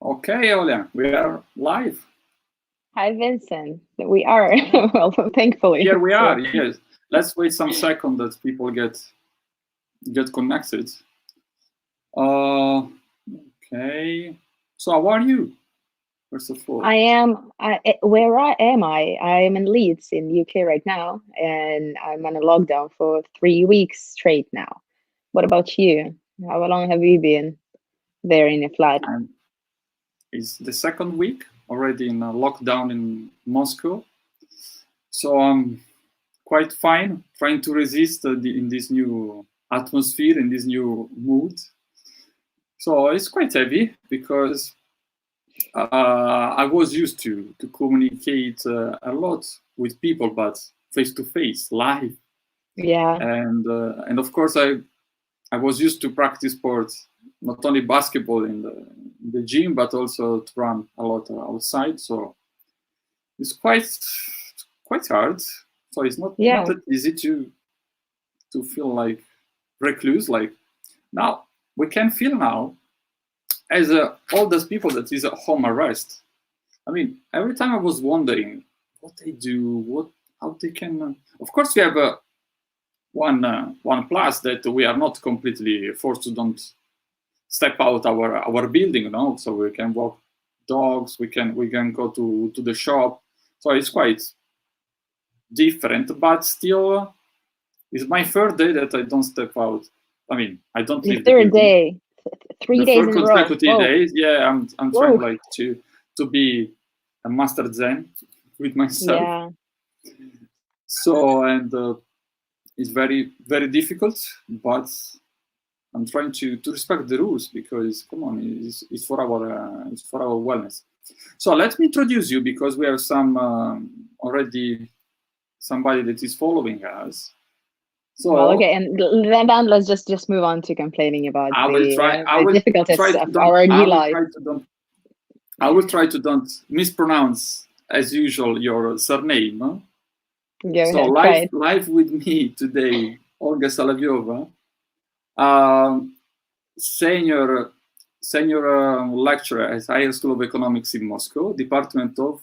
Okay, Olga, we are live. Hi, Vincent. We are. Well, thankfully. Here we So, are. Yes. Let's wait some second that people get connected. Uh, okay. So how are you? First of all, I am. Where am I? I am in Leeds in UK right now, and I'm on a lockdown for 3 weeks straight now. What about you? How long have you been there in your flat? and it's the second week already in a lockdown in Moscow. So I'm quite fine, trying to resist in this new atmosphere, in this new mood. So it's quite heavy because I was used to communicate a lot with people, but face to face, live, Yeah. and of course I was used to practice sports, not only basketball in the gym, but also to run a lot outside. So it's quite hard. So it's not Yeah. that easy to feel like recluse. Like now we can feel now as all those people that is at home arrest. I mean, every time I was wondering what they do, how they can. Of course, we have one plus that we are not completely forced to don't step out our building, so we can walk dogs, we can go to the shop. So it's quite different, but still, it's my third day that I don't step out. I mean, I don't The leave the third building. day, The 3 days third in a row. consecutive Whoa. days, yeah, I'm trying Whoa. like to be a master zen with myself. Yeah. So and it's very difficult, but I'm trying to respect the rules because come on, it's for our wellness. So let me introduce you because we have some already somebody that is following us. Well, So okay, and then let's just move on to complaining about I will try. I the will try difficulties to of don't. our I new will life. try to don't. I will try to don't mispronounce as usual your surname. No? Go So ahead, try it. live with me today, Olga Solovyova, um, senior lecturer at Higher School of Economics in Moscow, Department of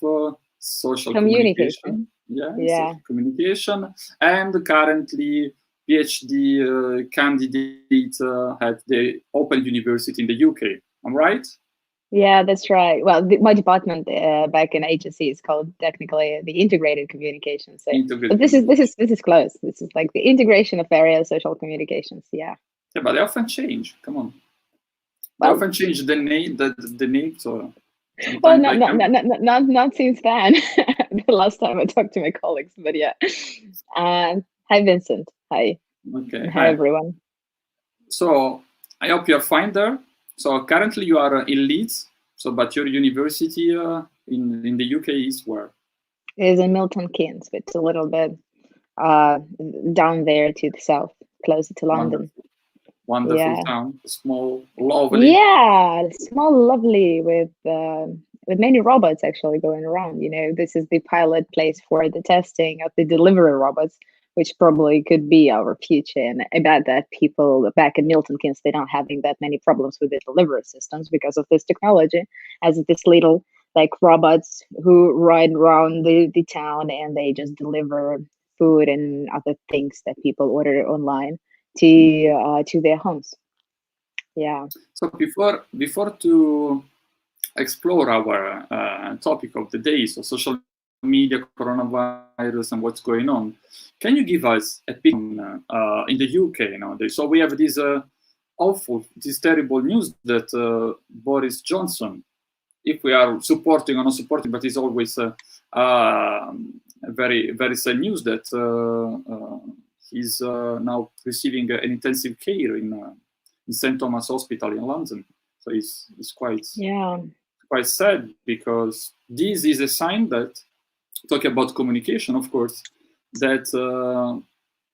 Social Communication. Communication, yeah, Yeah. social communication, and currently PhD candidate at the Open University in the UK. I'm right? Yeah, that's right. Well, my department back in HSC is called technically the integrated communication. So, but Integrated this is close. This is like the integration of various social communications. Yeah. Yeah, but they often change. Come on, they Well, often change the name. The name. So well, sometimes not I not can. not not not, not since then. The last time I talked to my colleagues, but yeah. Hi, Vincent. Hi, Okay, and hi, hi. everyone. So I hope you are fine there. So currently you are in Leeds. So but your university in the UK is where? It is in Milton Keynes, but it's a little bit uh down there to the south, closer to London. Wonderful, wonderful Yeah. town, small, lovely. Yeah, small, lovely with many robots actually going around. This is the pilot place for the testing of the delivery robots, which probably could be our future. And I bet that people back in Milton Keynes, they're not having that many problems with the delivery systems because of this technology, as this little like robots who ride around the town and they just deliver food and other things that people order online to their homes. Yeah. So before to explore our topic of the day, so social media, coronavirus, and what's going on, can you give us a picture in the UK nowadays? So we have this this terrible news that Boris Johnson, if we are supporting or not supporting, but it's always very sad news that he's now receiving an intensive care in St Thomas Hospital in London. So it's Yeah. quite sad because this is a sign that, talking about communication, of course, that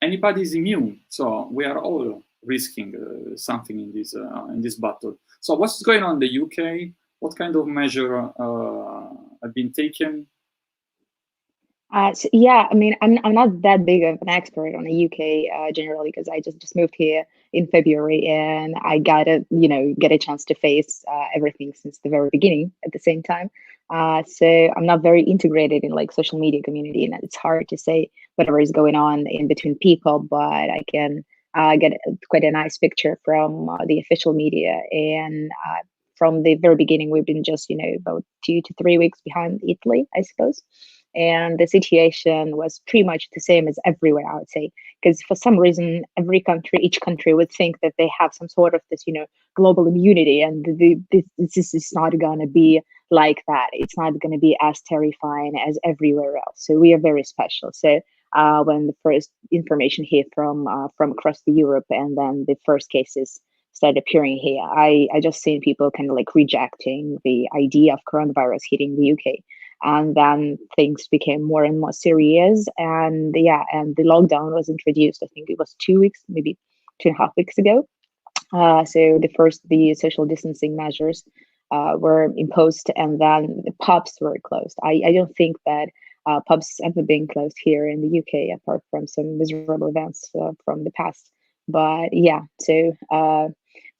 anybody is immune. So we are all risking something in this battle. So what's going on in the UK? What kind of measure have been taken? So yeah, I mean, I'm not that big of an expert on the UK generally because I just moved here in February and I got to get a chance to face everything since the very beginning at the same time. So I'm not very integrated in like social media community, and it's hard to say whatever is going on in between people, but I can get quite a nice picture from the official media. And from the very beginning, we've been just about 2 to 3 weeks behind Italy, I suppose. And the situation was pretty much the same as everywhere, I would say, because for some reason each country would think that they have some sort of this global immunity, and this is not going to be like that. It's not going to be as terrifying as everywhere else, so we are very special. So when the first information hit from across the Europe, and then the first cases started appearing here, I just seen people kind of like rejecting the idea of coronavirus hitting the UK. And then things became more and more serious, and yeah, and the lockdown was introduced, I think it was 2 weeks, maybe 2.5 weeks ago. The social distancing measures were imposed, and then the pubs were closed. I don't think that pubs ever been closed here in the UK, apart from some miserable events from the past. But yeah, so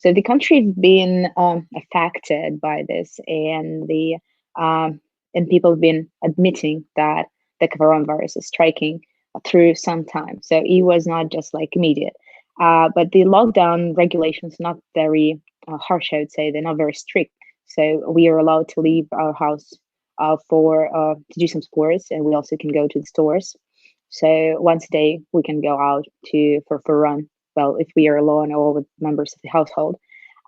the country's been affected by this, and the um, and people have been admitting that the coronavirus is striking through some time. So it was not just like immediate. But the lockdown regulations not very harsh, I would say. They're not very strict. So we are allowed to leave our house for to do some sports, and we also can go to the stores. So once a day we can go out for a run. Well, if we are alone or with members of the household.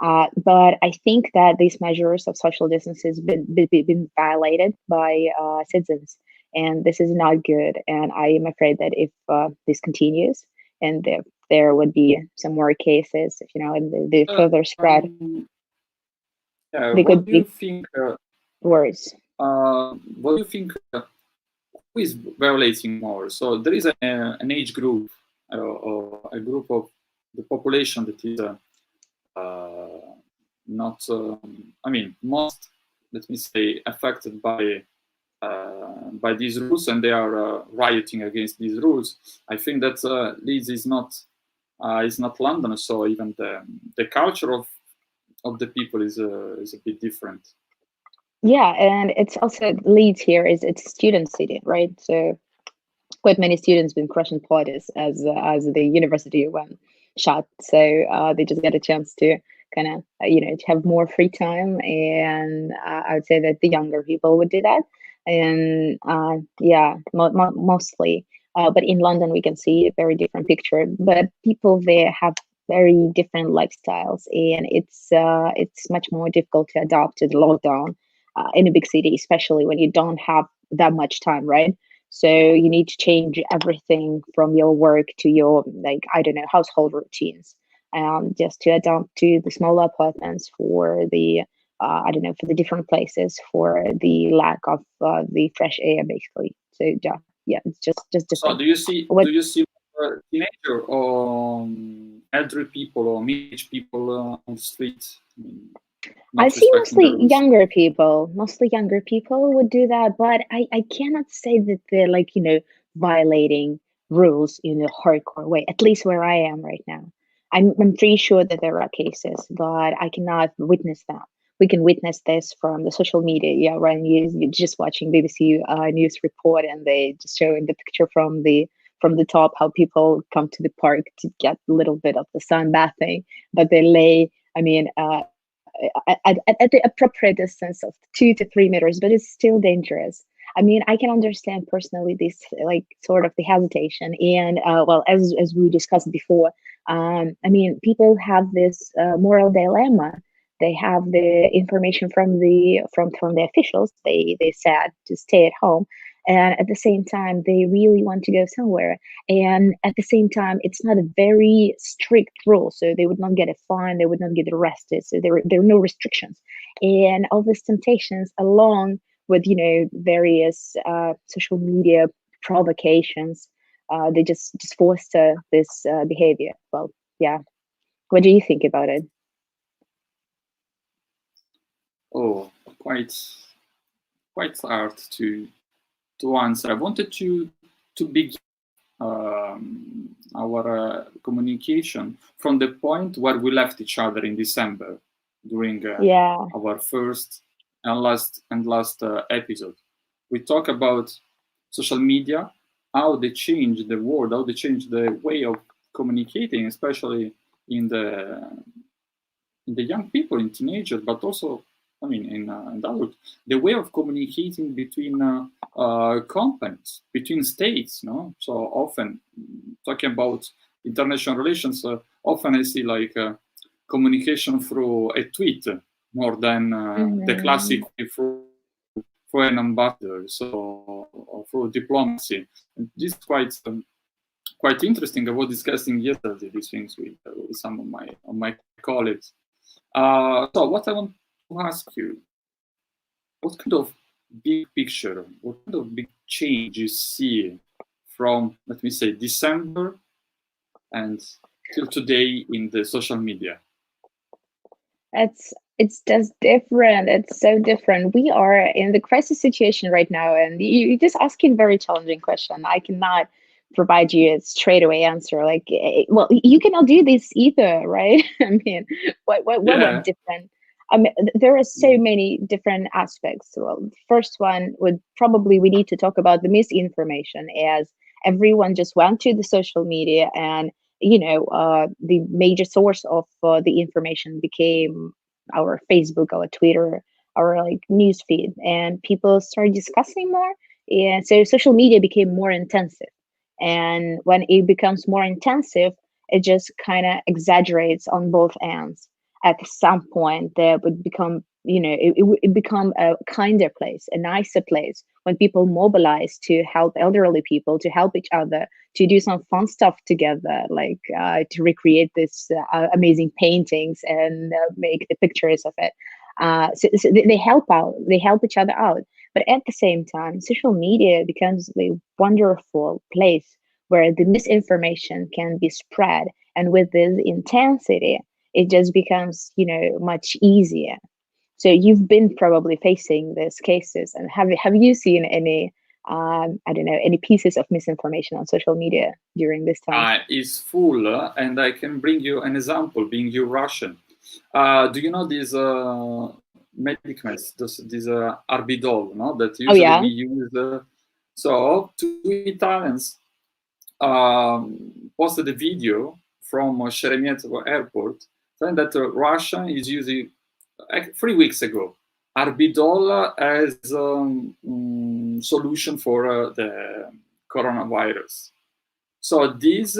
But I think that these measures of social distance has been violated by citizens, and this is not good. And I am afraid that if this continues, and there would be some more cases, and the Uh, further spread, um, yeah, they could what do you be think? What do you think? Who is violating more? So there is an age group or a group of the population that is uh, not, I mean, most, let me say, affected by these rules, and they are rioting against these rules. I think that Leeds is not London, so even the culture of the people is a bit different. Yeah, and it's also Leeds here is it's a student city, right? So quite many students been crushing parties as the university went shut. So they just get a chance to kind of to have more free time, and I would say that the younger people would do that, and yeah, mostly. But in London, we can see a very different picture. But people there have very different lifestyles, and it's much more difficult to adapt to the lockdown in a big city, especially when you don't have that much time, right? So you need to change everything from your work to your, like, I don't know, household routines, just to adapt to the smaller apartments for the, I don't know, for the different places, for the lack of the fresh air, basically. So yeah, it's just So different. What do you see teenager or elderly people or middle-aged people on the street? I mean, I not see respecting the mostly rules. younger people would do that, but I cannot say that they're like, violating rules in a hardcore way, at least where I am right now. I'm pretty sure that there are cases, but I cannot witness that. We can witness this from the social media. Yeah, right. You're just watching BBC news report, and they just showing the picture from the top how people come to the park to get a little bit of the sun bathing, but they lay. I mean, at the appropriate distance of 2 to 3 meters, but it's still dangerous. I mean, I can understand personally this like sort of the hesitation, and well, as we discussed before, I mean, people have this moral dilemma. They have the information from the officials. They said to stay at home, and at the same time, they really want to go somewhere. And at the same time, it's not a very strict rule, so they would not get a fine, they would not get arrested, so there are no restrictions. And all these temptations, along with various social media provocations, they just foster this behavior. Well, yeah. What do you think about it? Oh, quite hard to to answer. I wanted to begin our communication from the point where we left each other in December during Yeah. our first and last episode. We talk about social media, how they change the world, how they change the way of communicating, especially in the young people, in teenagers, but also, I mean, in adults, the way of communicating between companies, between states. No, so often talking about international relations, often I see like communication through a tweet more than the classic Hmm. way through an ambassador, so or through diplomacy. And this is quite interesting. I was discussing yesterday these things with some of my colleagues. So what I want to ask you, what kind of big picture, what kind of big change you see from, let me say, December and till today in the social media? It's just different. It's so different. We are in the crisis situation right now, and you're just asking very challenging question. I cannot provide you a straight away answer. Like, well, you cannot do this either, right? I mean, what Yeah, different? I mean, there are so yeah, many different aspects. Well, first one would probably we need to talk about the misinformation, as everyone just went to the social media and the major source of the information became our Facebook, our Twitter, our like news feed, and people started discussing more. And so social media became more intensive. And when it becomes more intensive, it just kind of exaggerates on both ends. At some point, there would become, it become a kinder place, a nicer place when people mobilize to help elderly people, to help each other, to do some fun stuff together, like to recreate this amazing paintings and make the pictures of it. So they help out, they help each other out. But at the same time, social media becomes a wonderful place where the misinformation can be spread. And with this intensity, it just becomes, much easier. So you've been probably facing these cases, and have you seen any I don't know, any pieces of misinformation on social media during this time? is full, and I can bring you an example, being you Russian. Do you know these medicaments, these Arbidol, no? That Oh usually yeah. we use. So two Italians posted a video from Sheremetyevo airport saying that Russia is using 3 weeks ago Arbidol as solution for the coronavirus. So this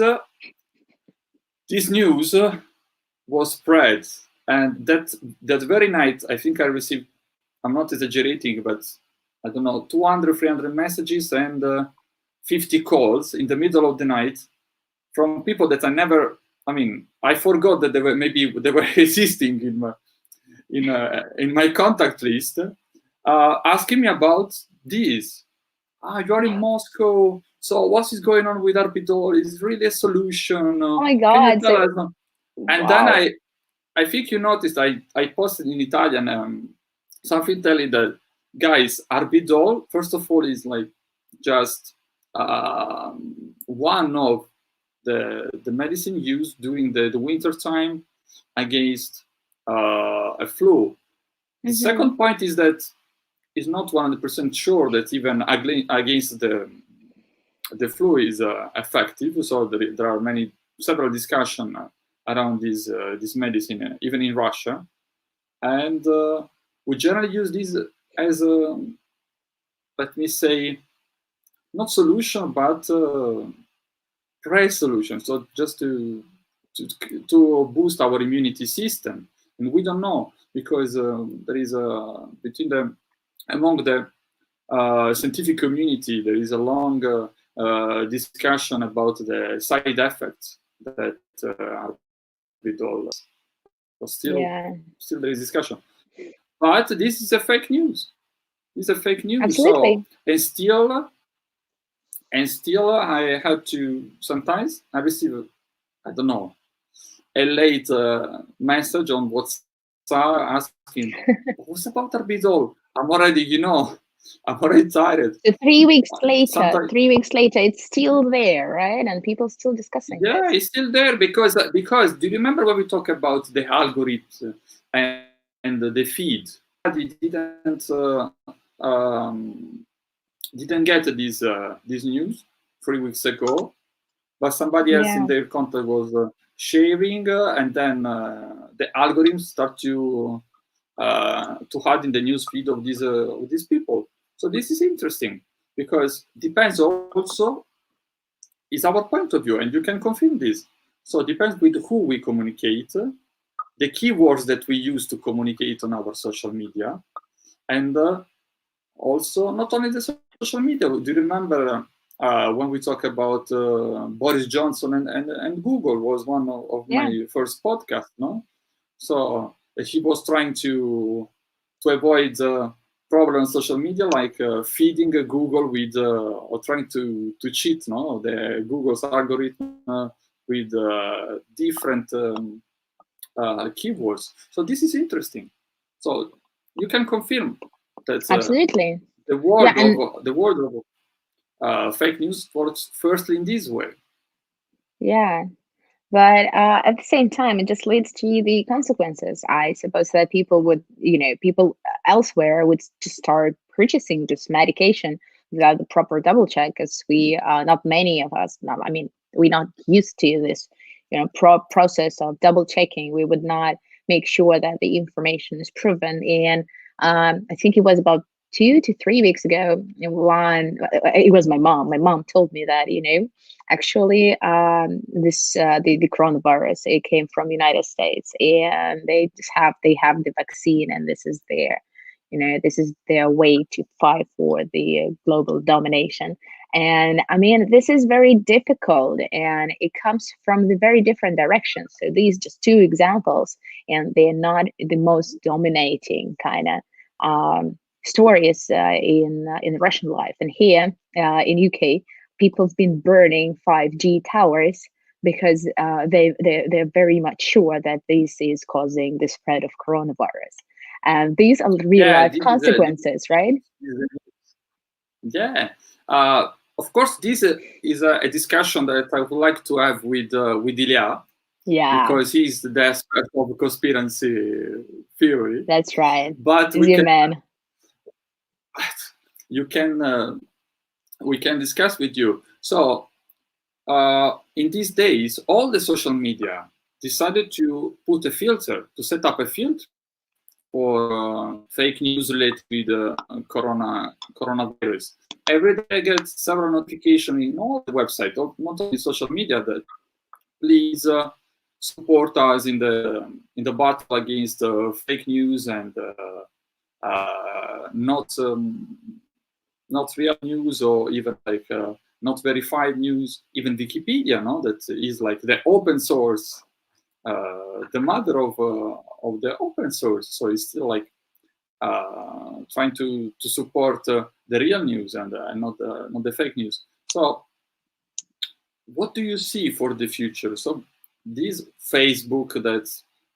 news was spread, and that very night, I think I received, I'm not exaggerating, but I don't know, 200, 300 messages and 50 calls in the middle of the night from people that I never, I mean, I forgot that they were existing in my contact list, asking me about this. You're in Moscow, so what is going on with Arbitol? Is it really a solution? Oh my Can you God. tell So us? And then wow. I think you noticed I posted in Italian something telling that, guys, Arbidol, first of all, is like just one of the medicine used during the winter time against a flu. The Hmm. second point is that it's not 100% sure that even against the flu is effective. So there are several discussions around this medicine, even in Russia, and we generally use this as a, let me say, not solution but pre-solution. So just to to boost our immunity system, and we don't know because there is a between the among the scientific community there is a long discussion about the side effects that are with all. So Yeah, still there is discussion, but this is a fake news. This is a fake news. So absolutely. and still I have to sometimes I receive, I don't know, a late message on WhatsApp asking, what's about Arbidol? I'm already, I'm already tired. So Sometimes, 3 weeks later, it's still there, right? And people still discussing yeah, this. it's still there because do you remember when we talk about the algorithms and the feed? Somebody didn't get this news 3 weeks ago, but somebody else in Yeah, their contact was sharing, and then the algorithms start to add in the news feed of these people. So this is interesting because depends also is our point of view, and you can confirm this. So it depends with who we communicate, the keywords that we use to communicate on our social media, and also not only the social media. Do you remember when we talk about Boris Johnson and Google was one of yeah, my first podcast, no? So he was trying to avoid problem on social media, like feeding Google with or trying to cheat, no, the Google's algorithm with different keywords. So this is interesting. So you can confirm that absolutely. the Yeah, world and of fake news works firstly in this way. yeah. But at the same time, it just leads to the consequences. I suppose that people would, people elsewhere would just start purchasing this medication without the proper double check, because not many of us, not, I mean, we're not used to this, process of double checking. We would not make sure that the information is proven. And I think it was about 2 to 3 weeks ago, one, it was my mom. My mom told me that, actually, this the coronavirus, it came from United States, and they have the vaccine, and this is their way to fight for the global domination. And I mean, this is very difficult, and it comes from the very different directions. So these just two examples, and they're not the most dominating kind of stories in Russian life. And here in UK, people have been burning 5G towers because they're very much sure that this is causing the spread of coronavirus. And these are real Yeah, life consequences, right? yeah. Of course, this is a discussion that I would like to have with Ilya Yeah, because he's the expert of conspiracy theory. that's right. But Is your man. you can we can discuss with you. So in these days, all the social media decided to put a filter, to set up a filter for fake news related with coronavirus. Every day I get several notifications in all the website, not only social media, that please support us in the battle against fake news and not real news, or even like not verified news. Even Wikipedia, no, that is like the open source, the mother of the open source. So it's still like trying to support the real news and not the fake news. So what do you see for the future? So this Facebook that,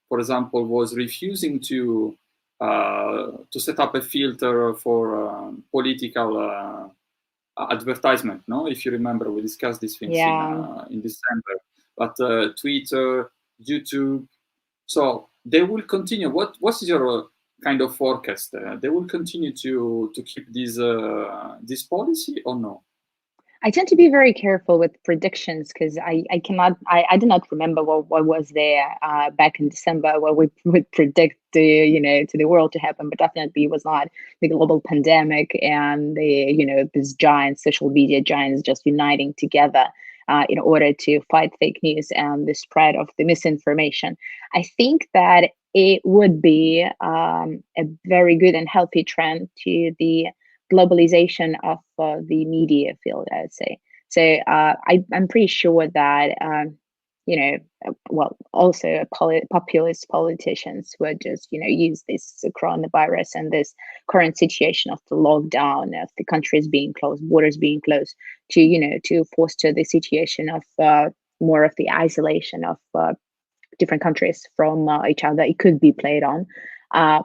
for example, was refusing to set up a filter for political advertisement. No, if you remember, we discussed these things Yeah. in December. But Twitter, YouTube, so they will continue. What is your kind of forecast? They will continue to keep this policy or no? I tend to be very careful with predictions because I cannot I do not remember what was there back in December, what we would predict to the world to happen, but definitely it was not the global pandemic and these giant social media giants just uniting together in order to fight fake news and the spread of the misinformation. I think that it would be a very good and healthy trend to the globalization of the media field, I would say. So I'm pretty sure that well, also populist politicians would just use this coronavirus and this current situation of the lockdown, of the countries being closed, borders being closed, to to foster the situation of more of the isolation of different countries from each other. It could be played on,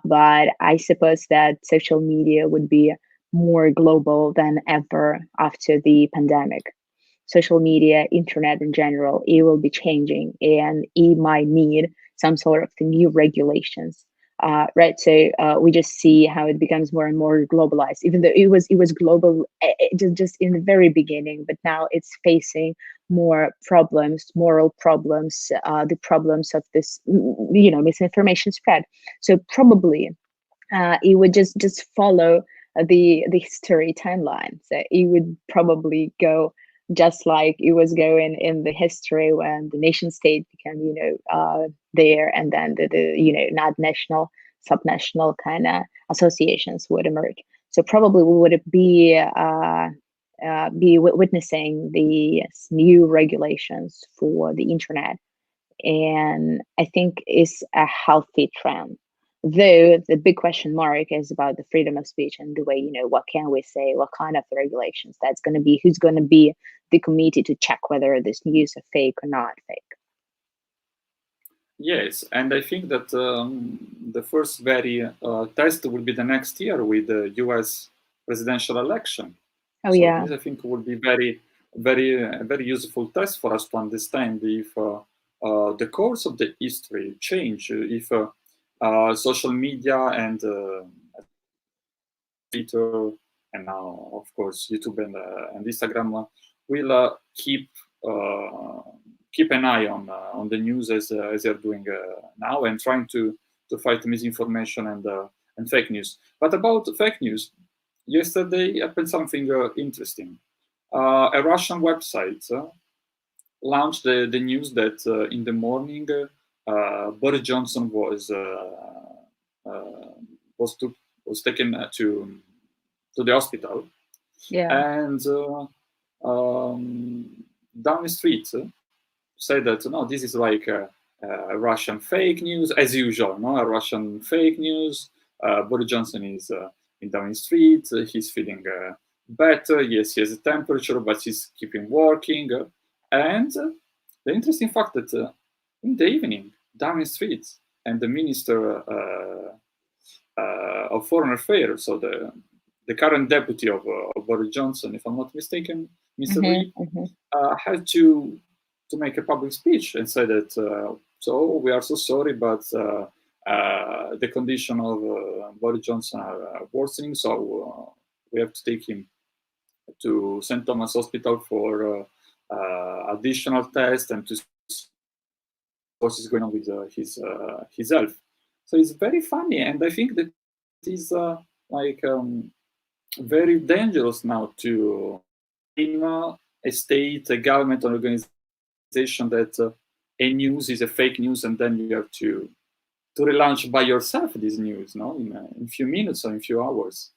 but I suppose that social media would be more global than ever after the pandemic. Social media, internet in general, it will be changing, and it might need some sort of the new regulations. Right, so we just see how it becomes more and more globalized. Even though it was global just in the very beginning, but now it's facing more problems, moral problems, the problems of this, misinformation spread. So probably it would just follow the history timeline. So it would probably go just like it was going in the history when the nation state became, there, and then the not national, subnational kind of associations would emerge. So probably we would be witnessing the new regulations for the internet, and I think is a healthy trend. Though the big question mark is about the freedom of speech and the way, what can we say, what kind of regulations that's going to be, who's going to be the committee to check whether this news is fake or not fake. Yes, and I think that the first very test will be the next year with the U.S. presidential election. Oh So yeah. this, I think, will be very useful test for us to understand if the course of the history change, if social media and Twitter and now, of course, YouTube and Instagram will uh, keep an eye on the news as they're doing now, and trying to fight misinformation and fake news. But about fake news, yesterday happened something interesting. A Russian website launched the news that in the morning Boris Johnson uh, was, to, was taken to the hospital, Yeah. and down the street said that no, this is like a Russian fake news as usual. No, a Russian fake news. Boris Johnson is in down the street. He's feeling better. Yes, he has a temperature, but he's keeping working. And the interesting fact that in the evening, down the street, and the minister of Foreign Affairs, so the current deputy of Boris Johnson, if I'm not mistaken, Mr. Mm-hmm, Lee, mm-hmm. had to make a public speech and say that so we are so sorry, but the condition of Boris Johnson are worsening, so we have to take him to St. Thomas Hospital for additional tests and to see what is going on with his health. So it's very funny, and I think that is like very dangerous now to in a state, a government organization that a news is a fake news, and then you have to relaunch by yourself this news, no, in a few minutes or in a few hours.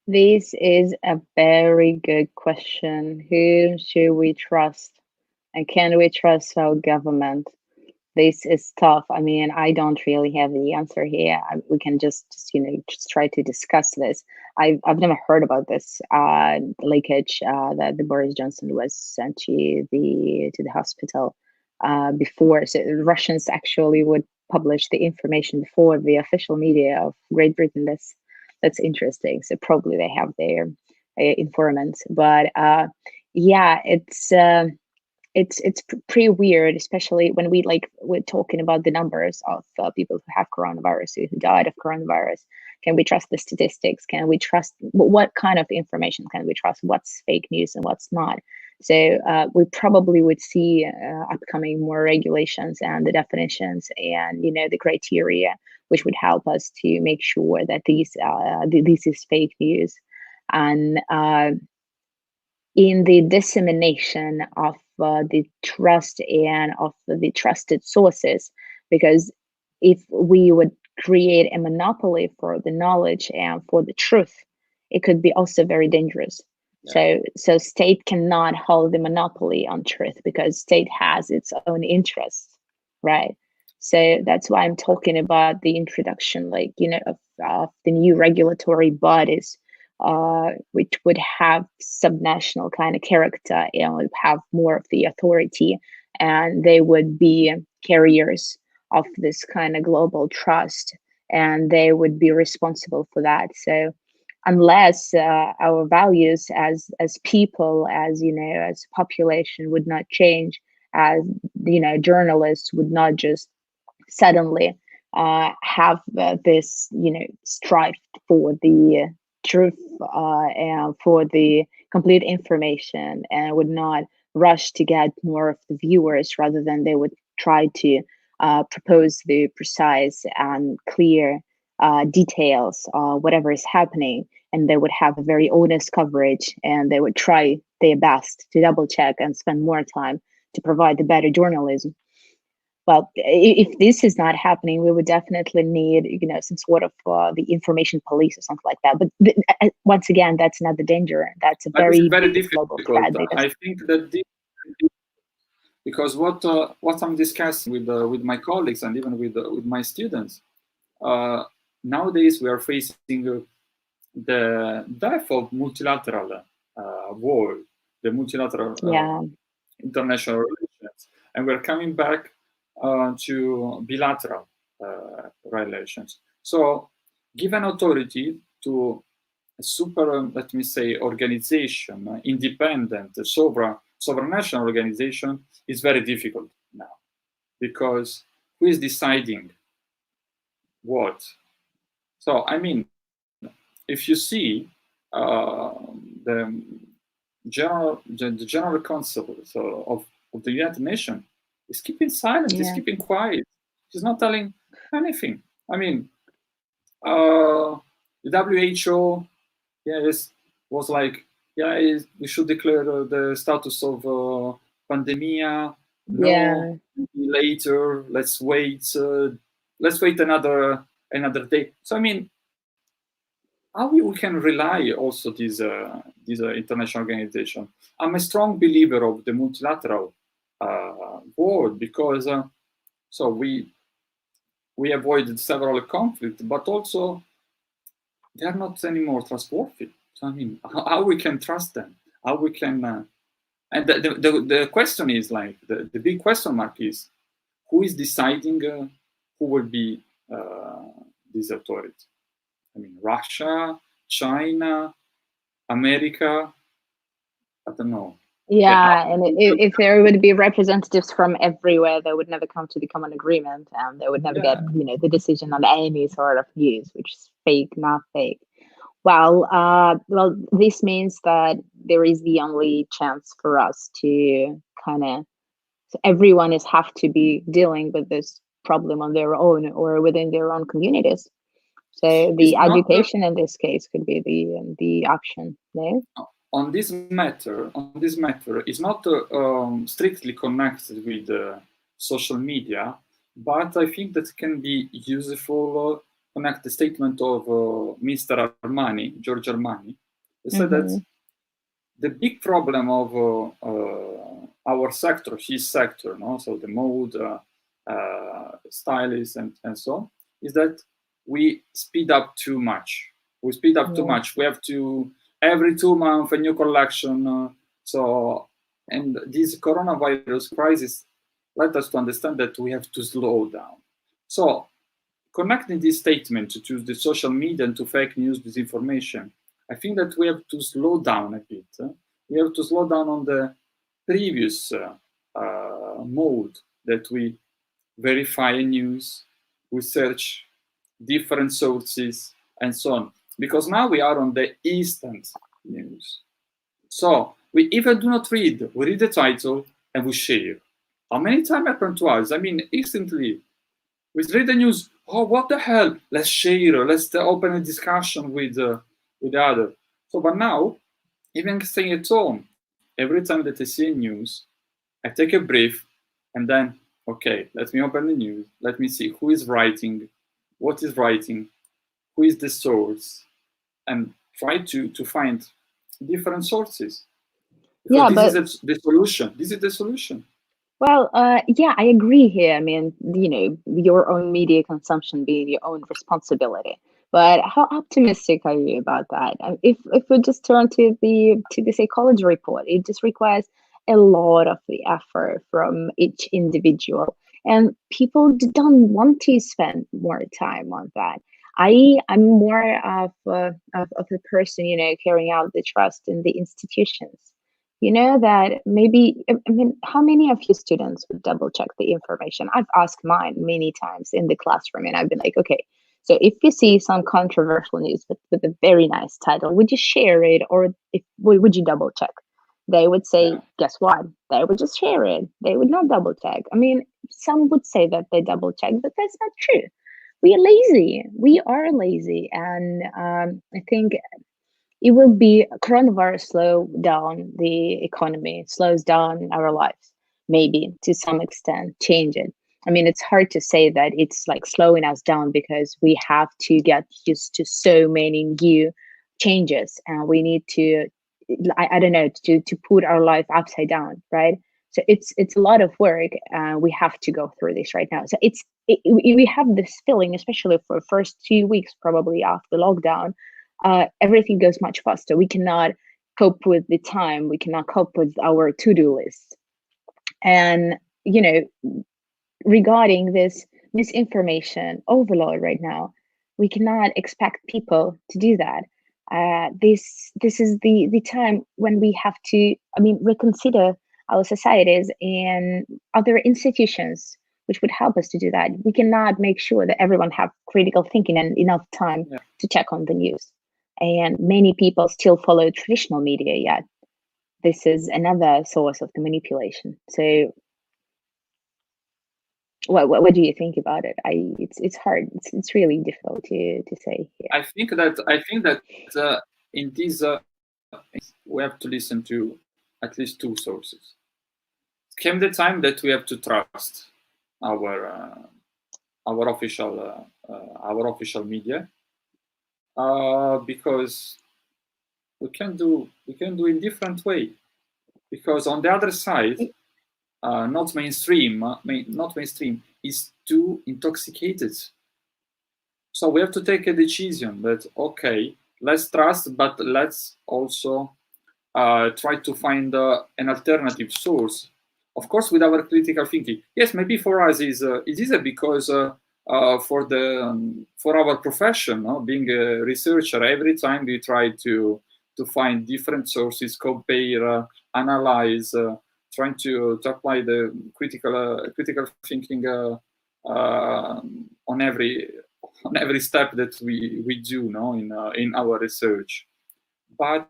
This is a very good question. Who should we trust? And can we trust our government? This is tough. I mean, I don't really have the answer here. We can just just try to discuss this. I've never heard about this leakage that the Boris Johnson was sent to the hospital before. So the Russians actually would publish the information before the official media of Great Britain. That's interesting. So probably they have their informants, but yeah, it's pretty weird, especially when we're talking about the numbers of people who have coronavirus, who died of coronavirus. Can we trust the statistics? Can we trust what kind of information can we trust? What's fake news and what's not? So we probably would see upcoming more regulations and the definitions and the criteria, which would help us to make sure that this is fake news. And in the dissemination of the trust and of the trusted sources, because if we would create a monopoly for the knowledge and for the truth, it could be also very dangerous. Yeah. So state cannot hold the monopoly on truth because state has its own interests, right? So that's why I'm talking about the introduction, of the new regulatory bodies, which would have subnational kind of character and would have more of the authority, and they would be carriers of this kind of global trust, and they would be responsible for that. So unless our values as people, as as population would not change, as journalists would not just suddenly have this strive for the truth and for the complete information, and would not rush to get more of the viewers, rather than they would try to propose the precise and clear details, whatever is happening, and they would have a very honest coverage, and they would try their best to double check and spend more time to provide the better journalism. Well, if this is not happening, we would definitely need, some sort of the information police or something like that. But once again, that's not the danger. That's a But it's very very big global difficult. threat. Because I think that because what I'm discussing with my colleagues and even with my students, nowadays we are facing the death of multilateral world, the multilateral yeah, international relations, and we're coming back to bilateral relations. So, give an authority to a super, let me say, organization, independent, sovereign organization, is very difficult now, because who is deciding what? So, I mean, if you see the the general council of the United Nations is keeping silent, is yeah, keeping quiet. She's not telling anything. I mean, the WHO, yes, was like, yeah, we should declare the status of pandemia. No, yeah, later. Let's wait. Let's wait another day. So I mean, how we can rely also this international organization. I'm a strong believer of the multilateral world, because so we avoided several conflicts, but also they are not anymore trustworthy. So I mean, how we can trust them? How we can? And the question is like the big question mark is, who is deciding who will be this authority? I mean, Russia, China, America. I don't know. yeah. And if there would be representatives from everywhere, they would never come to the common agreement, and they would never get, Yeah, the decision on any sort of news, which is fake, not fake. Well, this means that there is the only chance for us to kind of, so everyone is have to be dealing with this problem on their own or within their own communities. So it's the not education in this case could be the option. No. on this matter. On this matter, is not strictly connected with social media, but I think that can be useful. Connect the statement of Mr. Armani, George Armani. He said that Mm-hmm. the big problem of our sector, his sector, no? So the mode, stylists, and so on, is that we speed up too much. We speed up too Yeah. much. We have to every 2 months a new collection. So, and this coronavirus crisis led us to understand that we have to slow down. So, connecting this statement to the social media and to fake news, disinformation, I think that we have to slow down a bit. We have to slow down on the previous mode that we verify news, we search different sources, and so on. Because now we are on the instant news. So we even do not read, we read the title and we share. How many times happened to us? I mean, instantly we read the news. Oh, what the hell? Let's share. Let's open a discussion with the other. So, but now, even staying at home, every time that I see news, I take a breath, and then, okay, let me open the news. Let me see who is writing, what is writing, who is the source, and try to find different sources, because Yeah, this is but the solution. This is the solution. well, yeah, I agree here. I mean, your own media consumption being your own responsibility. But how optimistic are you about that? If we just turn to the psychology report, it just requires a lot of the effort from each individual. and people don't want to spend more time on that. I'm more of the person, carrying out the trust in the institutions. That maybe, I mean, how many of you students would double check the information? I've asked mine many times in the classroom, and I've been like, okay, so if you see some controversial news with a very nice title, would you share it, or would you double check? They would say, Yeah. guess what? They would just share it. They would not double check. I mean, some would say that they double check, but that's not true. We are lazy. We are lazy. And I think it will be coronavirus slow down the economy, slows down our lives, maybe to some extent, change it. I mean, it's hard to say that it's like slowing us down because we have to get used to so many new changes, and we need to, I don't know, to put our life upside down, right? So it's a lot of work. We have to go through this right now. So we have this feeling, especially for first 2 weeks probably after lockdown. Everything goes much faster. We cannot cope with the time. We cannot cope with our to-do list. And regarding this misinformation overload right now, we cannot expect people to do that. This is the time when we have to, I mean, reconsider our societies and other institutions which would help us to do that. We cannot make sure that everyone have critical thinking and enough time Yeah. to check on the news. And many people still follow traditional media yet. This is another source of the manipulation. So what do you think about it? It's hard. It's really difficult to say here. I think that in this we have to listen to at least two sources. Came the time that we have to trust our uh, our official media, because we can do in different way. Because on the other side, not mainstream, not mainstream is too intoxicated. So we have to take a decision that, okay, let's trust, but let's also try to find an alternative source. Of course, with our critical thinking. Yes, maybe for us it is because for our profession, no? Being a researcher, every time we try to find different sources, compare, analyze, trying to apply the critical thinking on every step that we do, no, in our research. But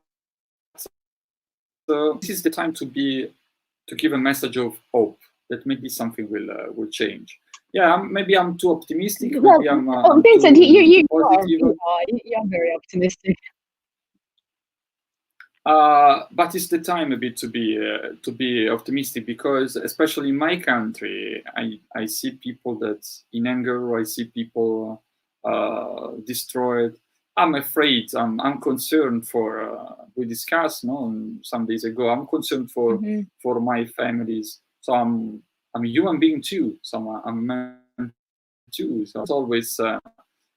this is the time to give a message of hope that maybe something will change. Yeah, maybe I'm too optimistic. Well, Maybe oh, I'm Vincent, too are, positive. you're very optimistic. But it's the time a bit to be optimistic, because especially in my country, I see people that in anger. I see people destroyed. I'm afraid. I'm concerned for. We discussed, no, some days ago. I'm concerned for my families. So I'm a human being too. So I'm a man too. So I always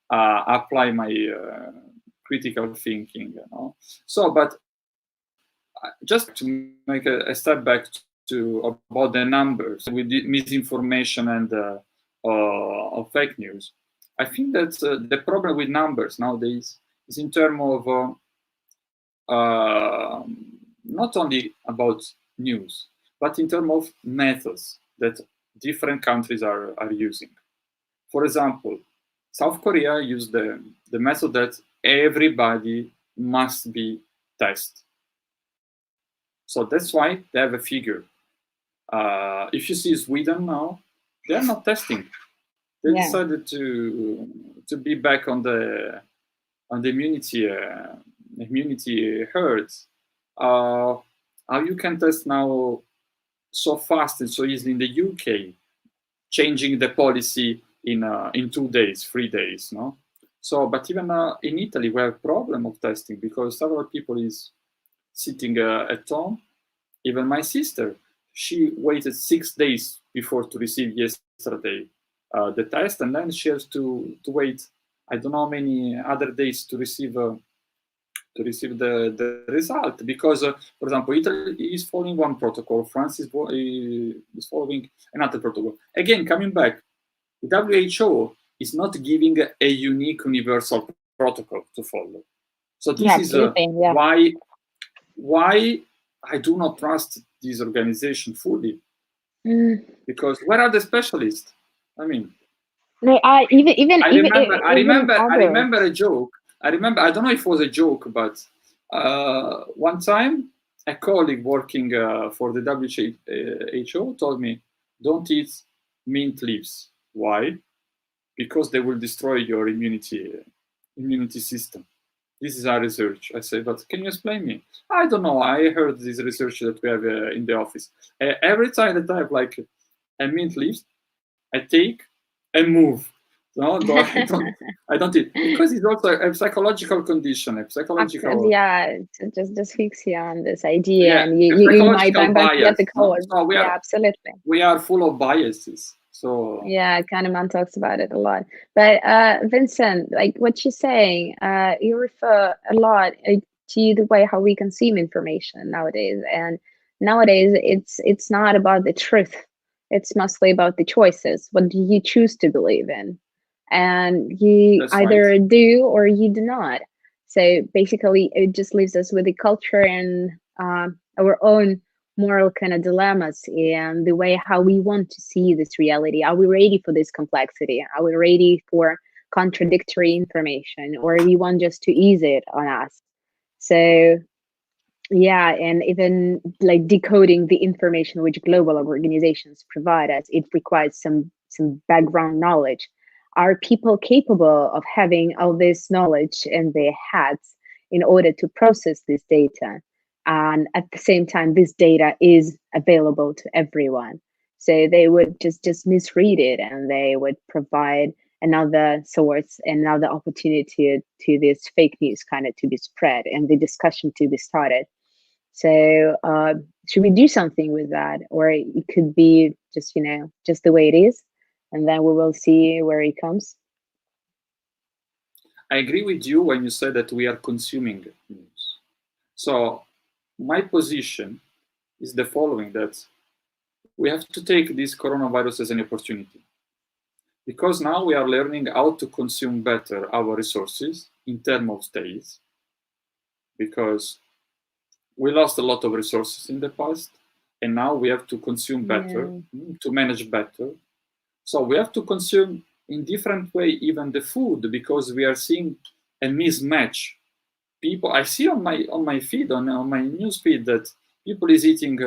apply my critical thinking. So, but just to make a step back to about the numbers with the misinformation and of fake news. I think that the problem with numbers nowadays is in terms of not only about news, but in terms of methods that different countries are using. For example, South Korea used the method that everybody must be tested. So that's why they have a figure. If you see Sweden now, they're not testing. They Yeah. decided to be back on the immunity herds. How you can test now so fast and so easily in the UK, changing the policy in 2 days, 3 days, no? So, but even in Italy, we have a problem of testing because several people is sitting at home. Even my sister, she waited 6 days before to receive yesterday the test, and then she has to wait I don't know how many other days to receive to receive the result. Because, for example, Italy is following one protocol, France is following another protocol. Again, coming back, the WHO is not giving a unique universal protocol to follow. So this Yeah, is absolutely. Yeah. why I do not trust this organization fully. Mm. Because where are the specialists? I mean, No, even I others. remember a joke. I don't know if it was a joke, but one time a colleague working for the WHO told me, "Don't eat mint leaves." Why? Because they will destroy your immunity system. This is our research. I say, but can you explain me? I don't know. I heard this research that we have in the office. Every time that I have like a mint leaves, I take and move. No, I don't eat because it's also a psychological condition, a psychological, Yeah, just fix you on this idea, yeah, and a you might psychological come back to get bias. the No, cause. so Yeah, absolutely. we are full of biases. So Yeah, Kahneman talks about it a lot. But Vincent, like what you're saying, you refer a lot to the way how we consume information nowadays. And nowadays, it's not about the truth. It's mostly about the choices. What do you choose to believe in? And you that's right. either do or you do not. So basically, it just leaves us with the culture and our own moral kind of dilemmas and the way how we want to see this reality. Are we ready for this complexity? Are we ready for contradictory information, or we want just to ease it on us? So yeah, and even like decoding the information which global organizations provide us, it requires some background knowledge. Are people capable of having all this knowledge in their heads in order to process this data? And at the same time, this data is available to everyone. So they would just misread it, and they would provide another source, another opportunity to this fake news kind of to be spread and the discussion to be started. So should we do something with that, or it could be just just the way it is, and then we will see where it comes. I agree with you when you say that we are consuming news. So my position is the following: that we have to take this coronavirus as an opportunity, because now we are learning how to consume better our resources in terms of days, because we lost a lot of resources in the past, and now we have to consume better, Yeah, to manage better. So we have to consume in different way even the food, because we are seeing a mismatch. People, I see on my feed, on my news feed, that people is eating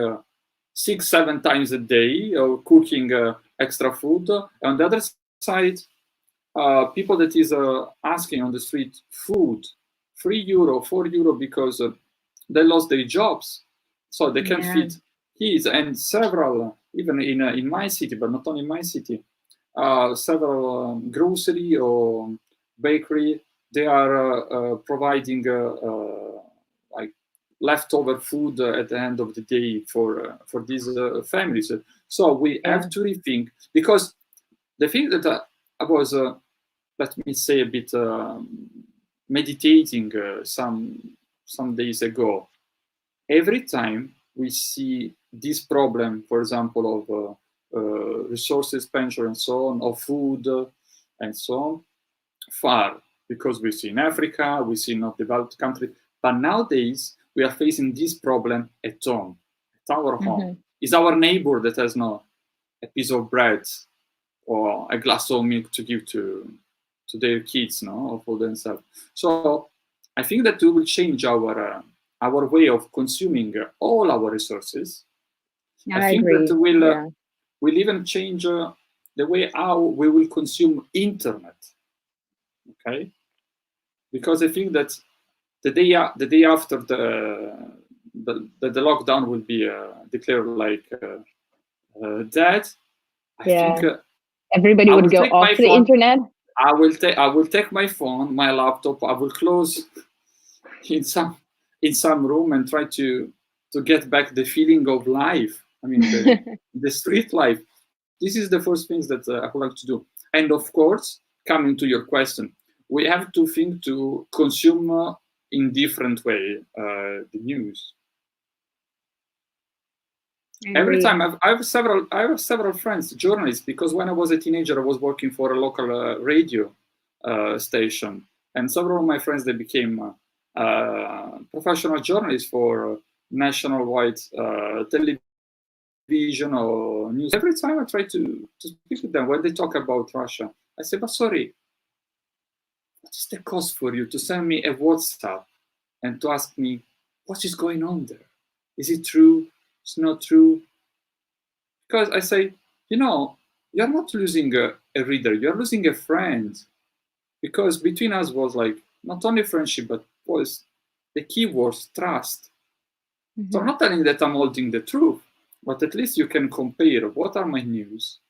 6-7 times a day, or cooking extra food. On the other side, people that is asking on the street food, €3, €4, because they lost their jobs, so they can't yeah, feed kids. And several, even in my city, but not only in my city, several grocery or bakery, they are providing like leftover food at the end of the day for these families. So we yeah, have to rethink, because the thing that I was, let me say, a bit meditating some days ago. Every time we see this problem, for example, of resource expansion and so on, of food and so on, far, because we see in Africa, we see in not developed countries, but nowadays we are facing this problem at home, at our home. hmm, It's our neighbor that has no a piece of bread or a glass of milk to give to their kids, no, or for themselves. So I think that we will change our way of consuming all our resources. I I think that agree. Yeah, will even change the way how we will consume internet. Okay, because I think that the day after the lockdown will be declared like dead, I think yeah. Everybody I would will go take off my the phone. internet. I will take my phone, my laptop. I will close in some room and try to get back the feeling of life. I mean, the street life. This is the first things that I would like to do. And of course, coming to your question, we have to think to consume in different way the news. Every time I have several friends, journalists, because when I was a teenager, I was working for a local radio station, and several of my friends, they became professional journalists for nationwide television or news. Every time I try to speak with them when they talk about Russia, I say, but sorry, what is the cost for you to send me a WhatsApp and to ask me what is going on there? Is it true? It's not true? Because I say, you're not losing a reader, you're losing a friend. Because between us was like not only friendship, but was the key was trust. Mm-hmm. So I'm not telling that I'm holding the truth, but at least you can compare what are my news,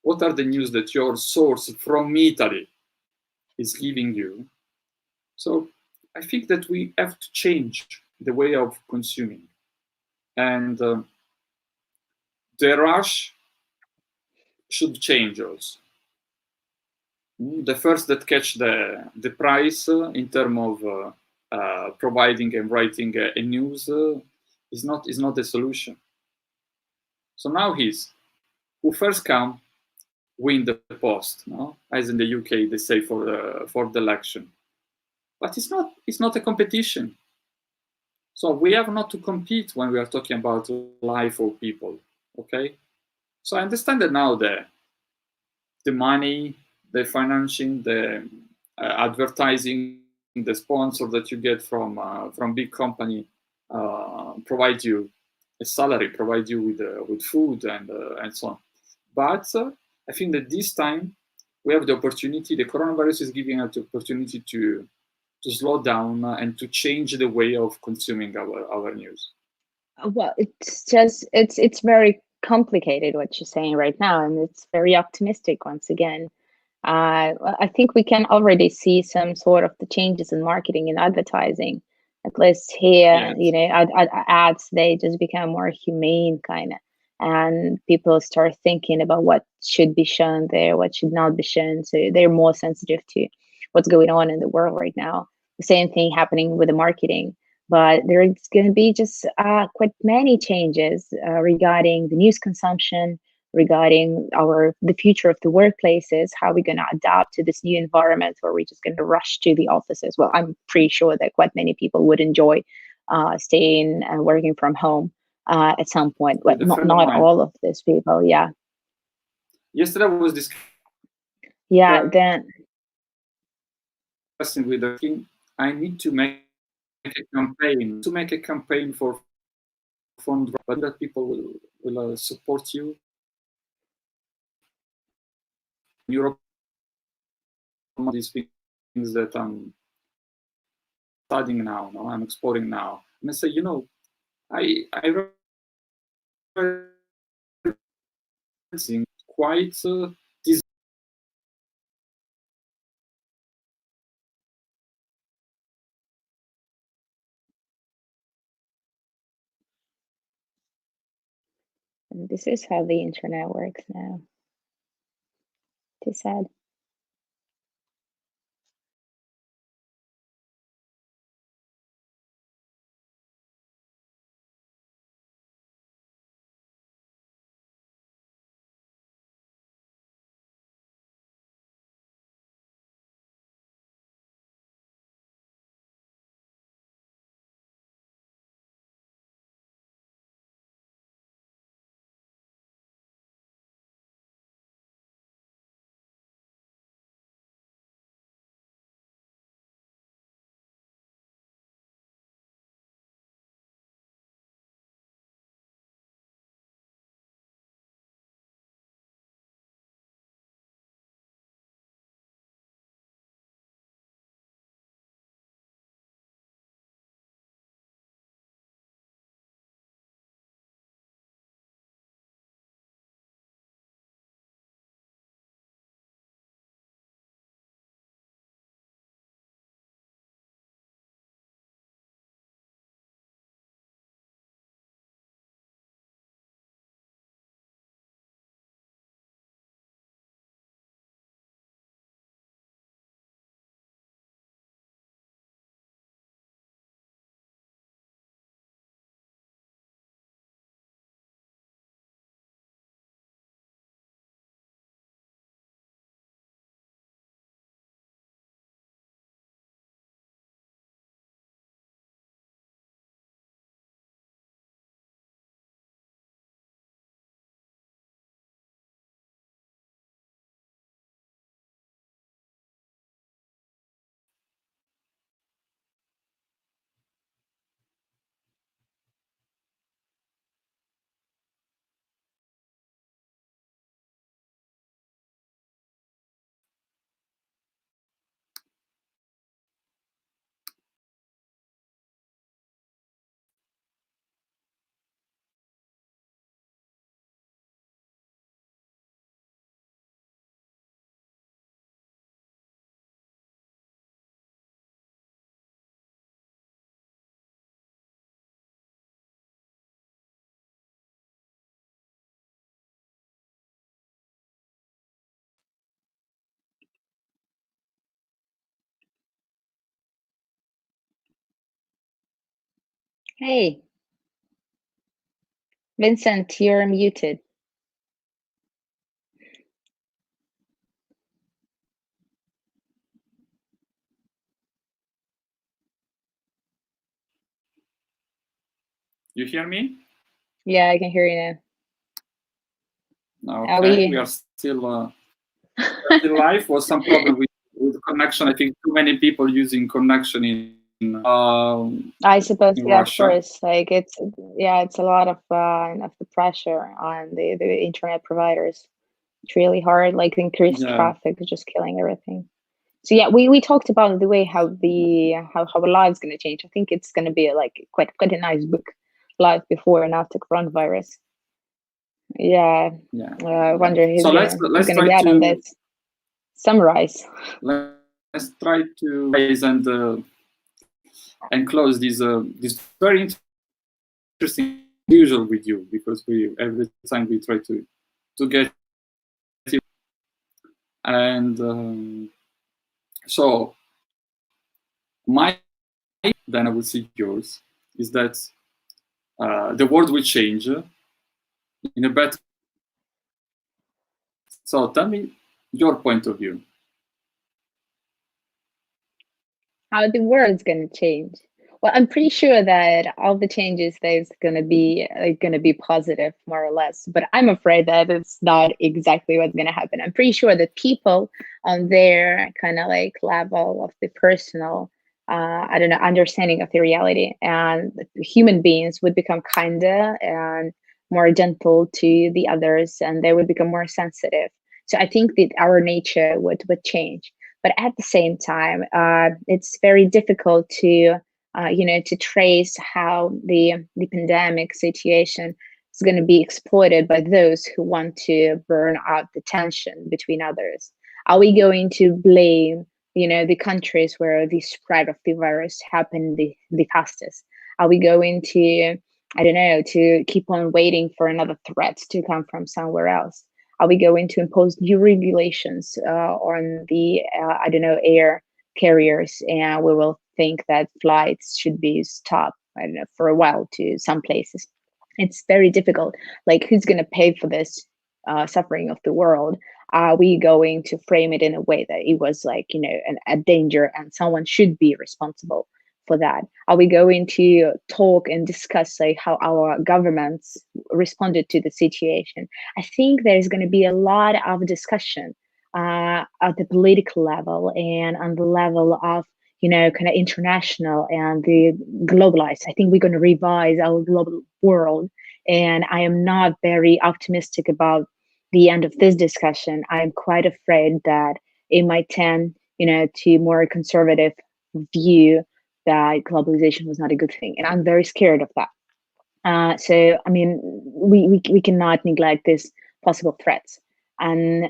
what are the news that your source from Italy is giving you. So I think that we have to change the way of consuming. And the rush should change also. The first that catch the price in terms of providing and writing a news is not the solution. So now he's who first come win the post, no? As in the UK they say for the election. But it's not a competition. So we have not to compete when we are talking about life of people. Okay? So I understand that now the money, the financing, the advertising, the sponsor that you get from big company provide you a salary, provide you with food and so on. But I think that this time we have the opportunity. The coronavirus is giving us the opportunity to slow down and to change the way of consuming our news. Well, it's very complicated what you're saying right now, and it's very optimistic once again. I think we can already see some sort of the changes in marketing and advertising. At least here, yes. Ads, they just become more humane kind of, and people start thinking about what should be shown there, what should not be shown. So they're more sensitive to what's going on in the world right now. The same thing happening with the marketing. But there's going to be just quite many changes regarding the news consumption, regarding the future of the workplaces, how we're going to adapt to this new environment where we're just going to rush to the offices. Well, I'm pretty sure that quite many people would enjoy staying and working from home at some point, but not all of these people. Yeah. Yesterday was discussing with the king. I need to make a campaign for fund, but that people will support you. In Europe, these things that I'm studying now, no? I'm exploring now. And I say, I read quite And this is how the internet works now. Too sad. Hey, Vincent, you're muted. You hear me? Yeah, I can hear you now. Are Okay, we we? are still live. Was some problem with connection. I think too many people using connection I suppose, in yeah, of Russia. course. Like it's a lot of the pressure on the internet providers. It's really hard. Like increased Yeah, traffic is just killing everything. So yeah, we talked about the way how our lives going to change. I think it's going to be like quite a nice book, Life Before and After Coronavirus. Yeah, yeah, I yeah. wonder So who's let's gonna try get on to this. Summarize. let's try to raise and close this very interesting usual with you, because we every time we try to get it. And so my, then I would say yours, is that the world will change in a better. So tell me your point of view. How the world's gonna change. Well, I'm pretty sure that all the changes there's gonna be positive, more or less. But I'm afraid that it's not exactly what's gonna happen. I'm pretty sure that people on their kind of like level of the personal, I don't know, understanding of the reality, and human beings would become kinder and more gentle to the others, and they would become more sensitive. So I think that our nature would change, but at the same time, it's very difficult to to trace how the pandemic situation is going to be exploited by those who want to burn out the tension between others. Are we going to blame the countries where the spread of the virus happened the fastest? Are we going to, I don't know, to keep on waiting for another threat to come from somewhere else? Are we going to impose new regulations on the I don't know, air carriers, and we will think that flights should be stopped, I don't know, for a while to some places? It's very difficult. Like, who's going to pay for this suffering of the world? Are we going to frame it in a way that it was like, a danger and someone should be responsible for that? Are we going to talk and discuss like how our governments responded to the situation? I think there's going to be a lot of discussion at the political level and on the level of kind of international and the globalized. I think we're going to revise our global world, and I am not very optimistic about the end of this discussion. I'm quite afraid that it might tend, to more conservative view that globalization was not a good thing, and I'm very scared of that. So, I mean, we cannot neglect these possible threats. And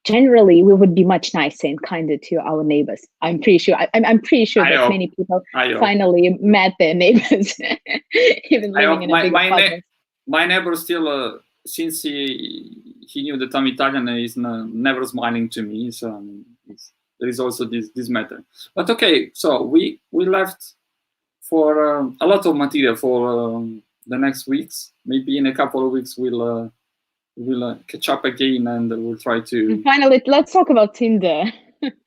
generally, we would be much nicer and kinder to our neighbors. I'm pretty sure. I'm pretty sure I that hope. many people I hope. finally met their neighbors, even I living hope in a big apartment. my neighbor still, since he knew that I'm Italian, he's never smiling to me. So there is also this matter. But okay, so we left for a lot of material for the next weeks. Maybe in a couple of weeks we'll catch up again, and we'll try And to. finally, let's talk about Tinder.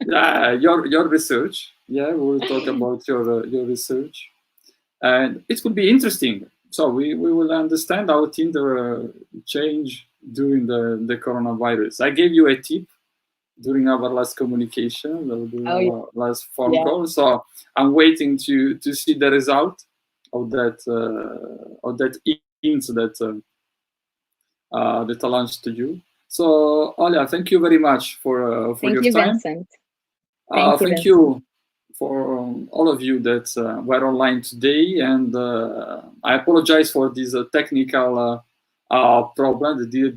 Yeah, your research. Yeah, we'll talk about your research, and it could be interesting. So we will understand how Tinder change during the coronavirus. I gave you a tip during our last communication, during Oh our last phone yeah. call. So I'm waiting to see the result of that hint that I launched to you. So Olga, thank you very much for Thank your you, time. Vincent. Thank you, Thank Vincent. you for all of you that were online today, and I apologize for this technical problem. It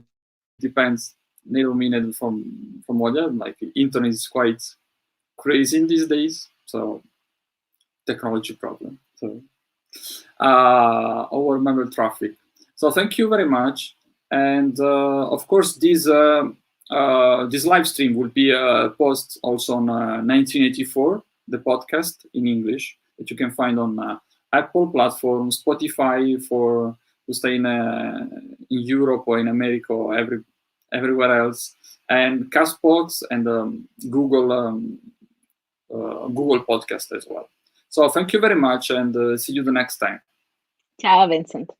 depends neither me neither from Olga. Like internet is quite crazy in these days, so technology problem. So our member traffic. So thank you very much, and of course this live stream will be post also on 1984, the podcast in English that you can find on Apple platform, Spotify for to stay in Europe or in America or everywhere else, and Castbox and Google Podcast as well. So thank you very much, and see you the next time. Ciao, Vincent.